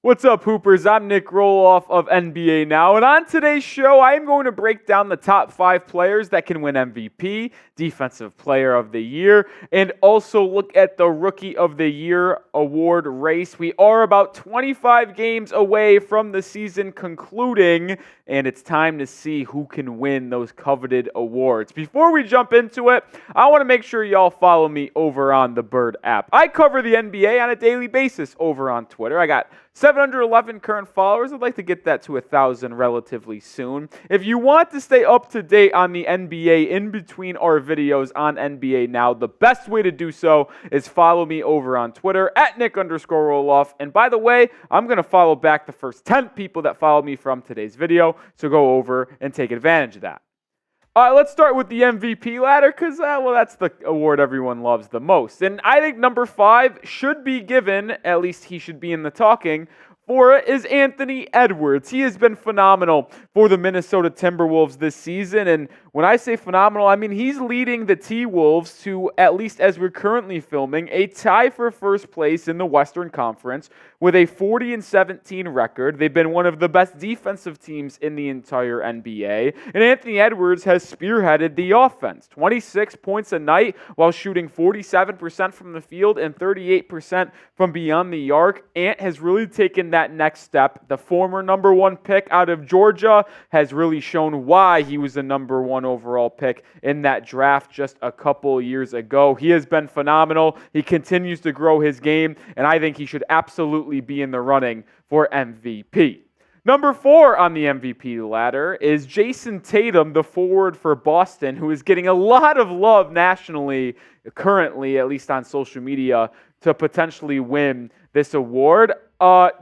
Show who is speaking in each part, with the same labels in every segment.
Speaker 1: What's up, Hoopers? I'm Nic Rohloff of NBA Now, and on today's show, I am going to break down the top 5 players that can win MVP, Defensive Player of the Year, and also look at the Rookie of the Year award race. We are about 25 games away from the season concluding, and it's time to see who can win those coveted awards. Before we jump into it, I want to make sure y'all follow me over on the Bird app. I cover the NBA on a daily basis over on Twitter. I got 711 current followers. I'd like to get that to 1,000 relatively soon. If you want to stay up to date on the NBA in between our videos on NBA Now, the best way to do so is follow me over on Twitter at Nic_Rohloff. And by the way, I'm going to follow back the first 10 people that follow me from today's video. So go over and take advantage of that. All right, let's start with the MVP ladder because, that's the award everyone loves the most. And I think number 5 should be given, at least he should be in the talking, for it is Anthony Edwards. He has been phenomenal for the Minnesota Timberwolves this season. And when I say phenomenal, I mean he's leading the T-Wolves to, at least as we're currently filming, a tie for first place in the Western Conference with a 40-17 record. They've been one of the best defensive teams in the entire NBA. And Anthony Edwards has spearheaded the offense. 26 points a night while shooting 47% from the field and 38% from beyond the arc. Ant has really taken that next step. The former number 1 pick out of Georgia has really shown why he was the number 1 overall pick in that draft just a couple years ago. He has been phenomenal. He continues to grow his game, and I think he should absolutely be in the running for MVP. Number 4 on the MVP ladder is Jayson Tatum, the forward for Boston, who is getting a lot of love nationally, currently, at least on social media, to potentially win this award.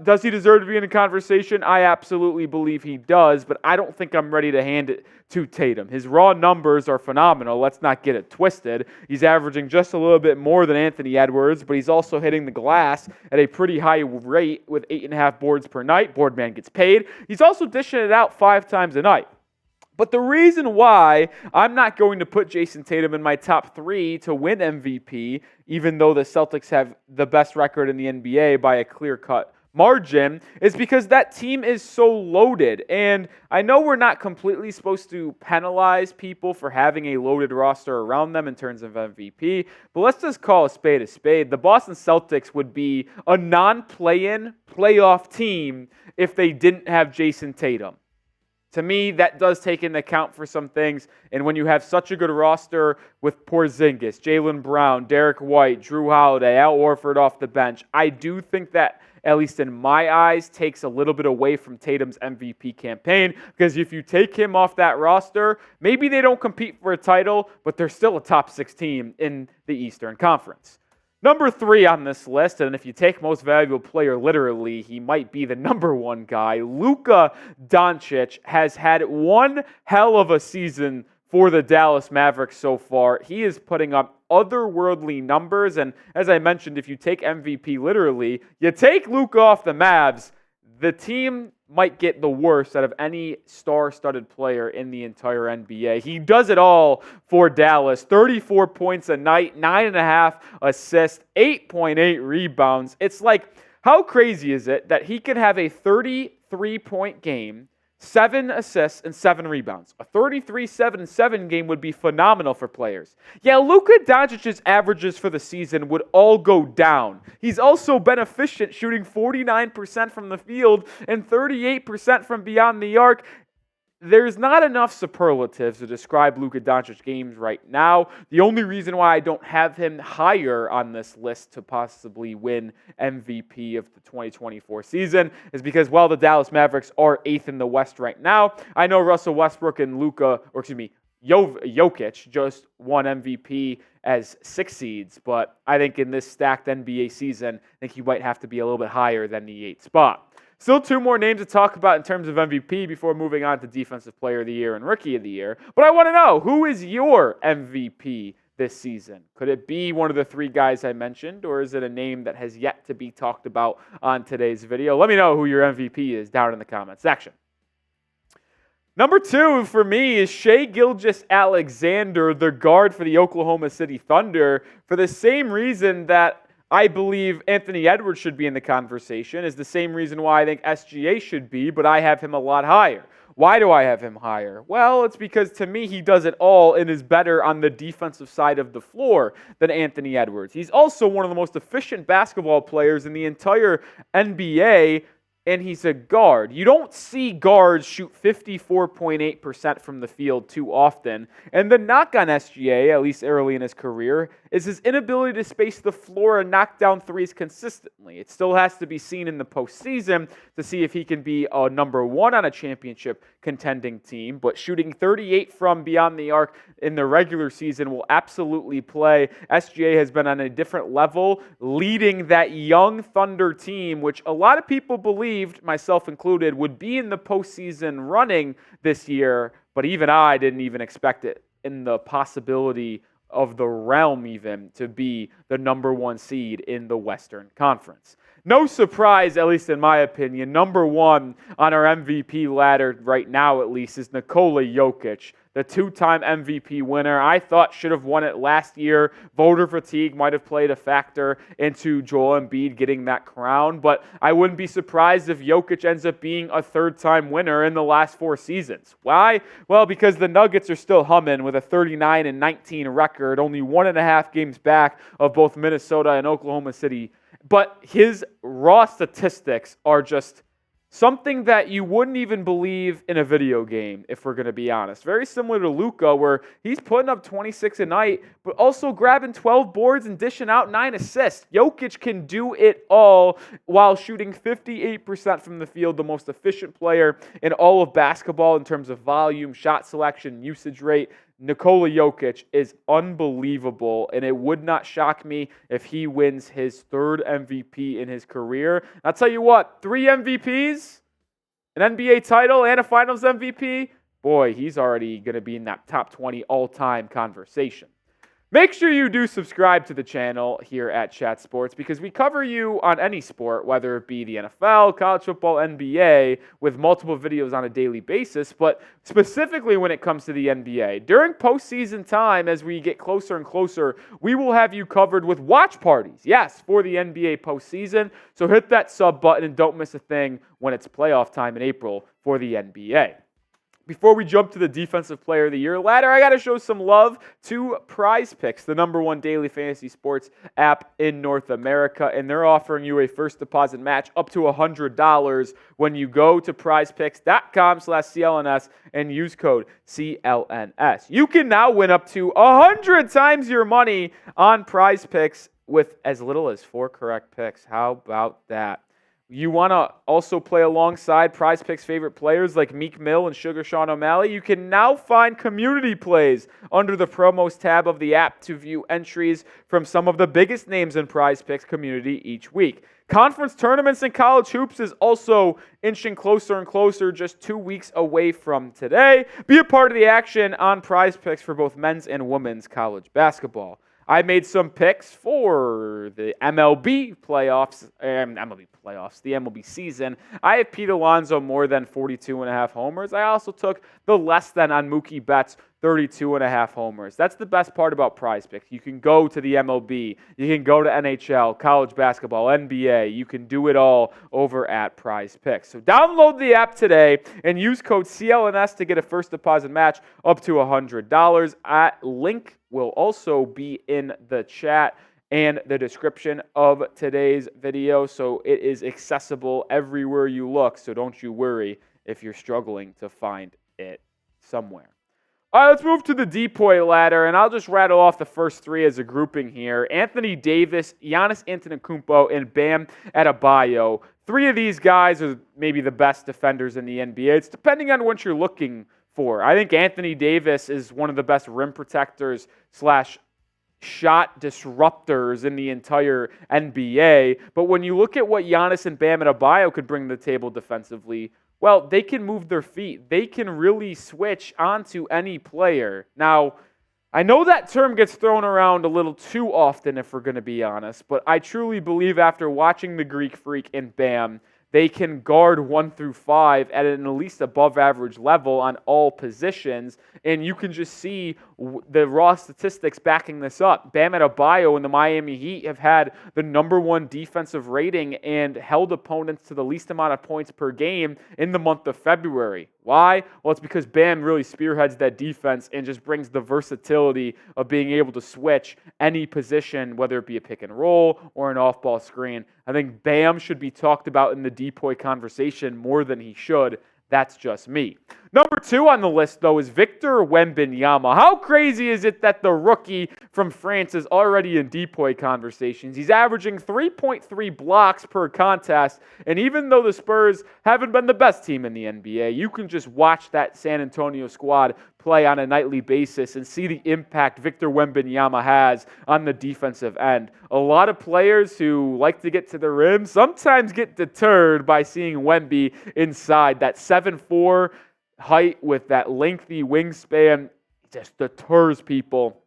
Speaker 1: Does he deserve to be in the conversation? I absolutely believe he does, but I don't think I'm ready to hand it to Tatum. His raw numbers are phenomenal. Let's not get it twisted. He's averaging just a little bit more than Anthony Edwards, but he's also hitting the glass at a pretty high rate with 8.5 boards per night. Boardman gets paid. He's also dishing it out 5 times a night. But the reason why I'm not going to put Jayson Tatum in my top 3 to win MVP, even though the Celtics have the best record in the NBA by a clear-cut margin, is because that team is so loaded. And I know we're not completely supposed to penalize people for having a loaded roster around them in terms of MVP, but let's just call a spade a spade. The Boston Celtics would be a non-play-in playoff team if they didn't have Jayson Tatum. To me, that does take into account for some things. And when you have such a good roster with Porzingis, Jaylen Brown, Derek White, Drew Holiday, Al Horford off the bench, I do think that, at least in my eyes, takes a little bit away from Tatum's MVP campaign. Because if you take him off that roster, maybe they don't compete for a title, but they're still a top 6 team in the Eastern Conference. Number 3 on this list, and if you take most valuable player literally, he might be the number 1 guy. Luka Doncic has had one hell of a season for the Dallas Mavericks so far. He is putting up otherworldly numbers, and as I mentioned, if you take MVP literally, you take Luka off the Mavs, the team might get the worst out of any star-studded player in the entire NBA. He does it all for Dallas. 34 points a night, 9.5 assists, 8.8 rebounds. It's like, how crazy is it that he could have a 33-point game, 7 assists, and 7 rebounds? A 33-7-7 game would be phenomenal for players. Yeah, Luka Doncic's averages for the season would all go down. He's also been efficient, shooting 49% from the field and 38% from beyond the arc. There's not enough superlatives to describe Luka Doncic's games right now. The only reason why I don't have him higher on this list to possibly win MVP of the 2024 season is because, while the Dallas Mavericks are 8th in the West right now, I know Russell Westbrook and Jokic just won MVP as 6 seeds, but I think in this stacked NBA season, I think he might have to be a little bit higher than the 8th spot. Still 2 more names to talk about in terms of MVP before moving on to Defensive Player of the Year and Rookie of the Year. But I want to know, who is your MVP this season? Could it be one of the 3 guys I mentioned, or is it a name that has yet to be talked about on today's video? Let me know who your MVP is down in the comments section. Number 2 for me is Shai Gilgeous-Alexander, the guard for the Oklahoma City Thunder, for the same reason that I believe Anthony Edwards should be in the conversation. Is the same reason why I think SGA should be, but I have him a lot higher. Why do I have him higher? Well, it's because to me he does it all and is better on the defensive side of the floor than Anthony Edwards. He's also one of the most efficient basketball players in the entire NBA, and he's a guard. You don't see guards shoot 54.8% from the field too often. And the knock on SGA, at least early in his career, is his inability to space the floor and knock down threes consistently. It still has to be seen in the postseason to see if he can be a number one on a championship contending team. But shooting 38 from beyond the arc in the regular season will absolutely play. SGA has been on a different level, leading that young Thunder team, which a lot of people believed, myself included, would be in the postseason running this year. But even I didn't even expect it in the possibility of the realm even to be the number one seed in the Western Conference. No surprise, at least in my opinion, number one on our MVP ladder right now at least is Nikola Jokic, the two-time MVP winner. I thought should have won it last year. Voter fatigue might have played a factor into Joel Embiid getting that crown, but I wouldn't be surprised if Jokic ends up being a third-time winner in the last 4 seasons. Why? Well, because the Nuggets are still humming with a 39-19 record, only 1.5 games back of both Minnesota and Oklahoma City. But his raw statistics are just something that you wouldn't even believe in a video game, if we're going to be honest. Very similar to Luka, where he's putting up 26 a night, but also grabbing 12 boards and dishing out 9 assists. Jokic can do it all while shooting 58% from the field, the most efficient player in all of basketball in terms of volume, shot selection, usage rate. Nikola Jokic is unbelievable, and it would not shock me if he wins his 3rd MVP in his career. I'll tell you what, 3 MVPs, an NBA title, and a Finals MVP, boy, he's already going to be in that top 20 all-time conversation. Make sure you do subscribe to the channel here at Chat Sports because we cover you on any sport, whether it be the NFL, college football, NBA, with multiple videos on a daily basis, but specifically when it comes to the NBA. During postseason time, as we get closer and closer, we will have you covered with watch parties, yes, for the NBA postseason. So hit that sub button and don't miss a thing when it's playoff time in April for the NBA. Before we jump to the Defensive Player of the Year ladder, I got to show some love to Prize Picks, the number one daily fantasy sports app in North America, and they're offering you a first deposit match up to $100 when you go to prizepicks.com/CLNS and use code CLNS. You can now win up to 100 times your money on Prize Picks with as little as 4 correct picks. How about that? You want to also play alongside Prize Picks' favorite players like Meek Mill and Sugar Sean O'Malley? You can now find community plays under the promos tab of the app to view entries from some of the biggest names in Prize Picks community each week. Conference tournaments and college hoops is also inching closer and closer, just 2 weeks away from today. Be a part of the action on Prize Picks for both men's and women's college basketball. I made some picks for the MLB playoffs, the MLB season. I have Pete Alonso more than 42.5 homers. I also took the less than on Mookie Betts, 32.5 homers. That's the best part about Prize Picks. You can go to the MLB, you can go to NHL, college basketball, NBA. You can do it all over at Prize Picks. So download the app today and use code CLNS to get a first deposit match up to $100. Link will also be in the chat and the description of today's video, so it is accessible everywhere you look, so don't you worry if you're struggling to find it somewhere. All right, let's move to the DPOY ladder, and I'll just rattle off the first 3 as a grouping here. Anthony Davis, Giannis Antetokounmpo, and Bam Adebayo. 3 of these guys are maybe the best defenders in the NBA. It's depending on what you're looking for. I think Anthony Davis is one of the best rim protectors / shot disruptors in the entire NBA. But when you look at what Giannis and Bam Adebayo could bring to the table defensively, well, they can move their feet. They can really switch onto any player. Now, I know that term gets thrown around a little too often, if we're going to be honest, but I truly believe after watching the Greek Freak and Bam they can guard 1 through 5 at an at least above average level on all positions. And you can just see the raw statistics backing this up. Bam Adebayo and the Miami Heat have had the #1 defensive rating and held opponents to the least amount of points per game in the month of February. Why? Well, it's because Bam really spearheads that defense and just brings the versatility of being able to switch any position, whether it be a pick and roll or an off-ball screen. I think Bam should be talked about in the DPOY conversation more than he should. That's just me. Number 2 on the list, though, is Victor Wembanyama. How crazy is it that the rookie from France is already in DPOY conversations? He's averaging 3.3 blocks per contest, and even though the Spurs haven't been the best team in the NBA, you can just watch that San Antonio squad play on a nightly basis and see the impact Victor Wembanyama has on the defensive end. A lot of players who like to get to the rim sometimes get deterred by seeing Wemby inside. That 7'4" height with that lengthy wingspan just deters people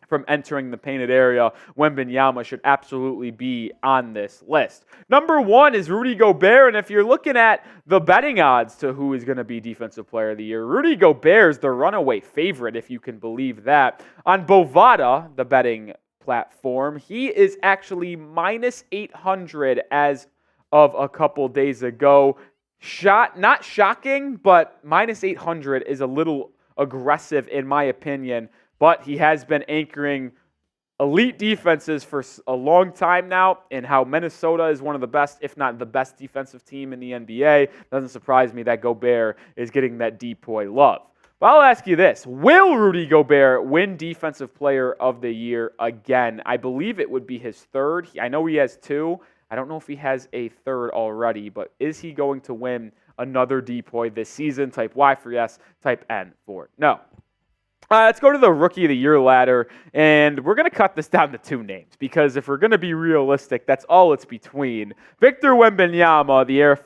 Speaker 1: from entering the painted area. Wembanyama should absolutely be on this list. Number 1 is Rudy Gobert, and if you're looking at the betting odds to who is going to be Defensive Player of the Year, Rudy Gobert is the runaway favorite, if you can believe that. On Bovada, the betting platform, he is actually -800 as of a couple days ago. Not shocking, but -800 is a little aggressive in my opinion. But he has been anchoring elite defenses for a long time now, and how Minnesota is one of the best, if not the best defensive team in the NBA. Doesn't surprise me that Gobert is getting that DPOY love. But I'll ask you this. Will Rudy Gobert win Defensive Player of the Year again? I believe it would be his 3rd. I know he has 2. I don't know if he has a 3rd already, but is he going to win another DPOY this season? Type Y for yes, type N for no. Let's go to the Rookie of the Year ladder, and we're going to cut this down to 2 names, because if we're going to be realistic, that's all it's between. Victor Wembanyama, the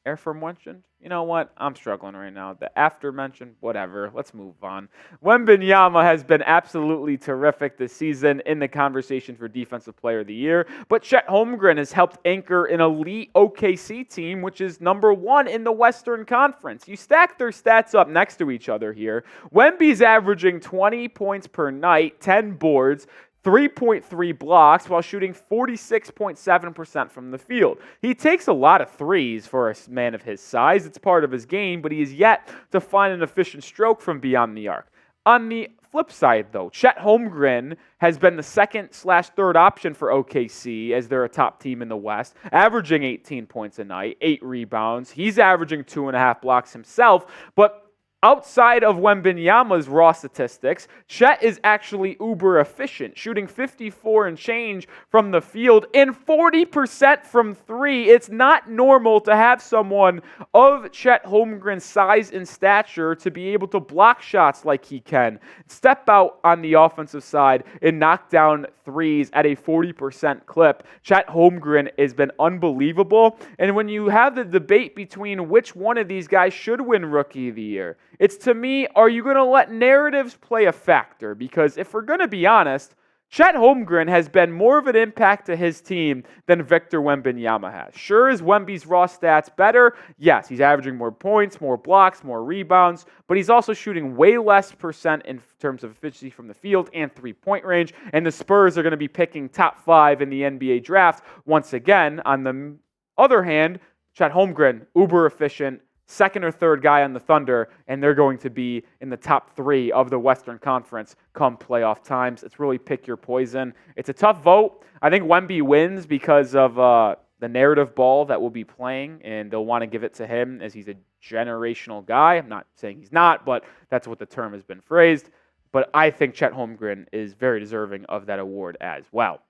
Speaker 1: aforementioned. You know what? I'm struggling right now. The after-mentioned, whatever. Let's move on. Wembanyama has been absolutely terrific this season in the conversation for Defensive Player of the Year. But Chet Holmgren has helped anchor an elite OKC team, which is #1 in the Western Conference. You stack their stats up next to each other here. Wemby's averaging 20 points per night, 10 boards, 3.3 blocks while shooting 46.7% from the field. He takes a lot of threes for a man of his size. It's part of his game, but he is yet to find an efficient stroke from beyond the arc. On the flip side, though, Chet Holmgren has been the 2nd/3rd option for OKC as they're a top team in the West, averaging 18 points a night, 8 rebounds. He's averaging 2.5 blocks himself, but outside of Wembanyama's raw statistics, Chet is actually uber efficient, shooting 54 and change from the field and 40% from 3. It's not normal to have someone of Chet Holmgren's size and stature to be able to block shots like he can, step out on the offensive side, and knock down threes at a 40% clip. Chet Holmgren has been unbelievable, and when you have the debate between which one of these guys should win Rookie of the Year, it's, to me, are you going to let narratives play a factor? Because if we're going to be honest, Chet Holmgren has been more of an impact to his team than Victor Wembanyama has. Sure, is Wemby's raw stats better? Yes, he's averaging more points, more blocks, more rebounds, but he's also shooting way less percent in terms of efficiency from the field and three-point range, and the Spurs are going to be picking top 5 in the NBA draft once again. On the other hand, Chet Holmgren, uber efficient, 2nd or 3rd guy on the Thunder, and they're going to be in the top 3 of the Western Conference come playoff times. It's really pick your poison. It's a tough vote. I think Wemby wins because of the narrative ball that will be playing, and they'll want to give it to him as he's a generational guy. I'm not saying he's not, but that's what the term has been phrased. But I think Chet Holmgren is very deserving of that award as well.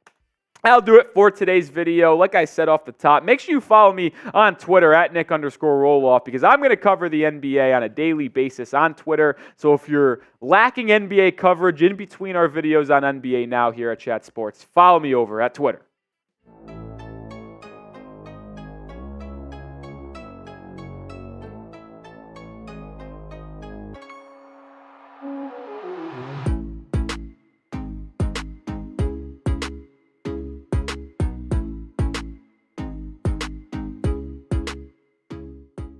Speaker 1: That'll do it for today's video. Like I said off the top, make sure you follow me on Twitter at Nic_Rohloff, because I'm going to cover the NBA on a daily basis on Twitter. So if you're lacking NBA coverage in between our videos on NBA Now here at Chat Sports, follow me over at Twitter.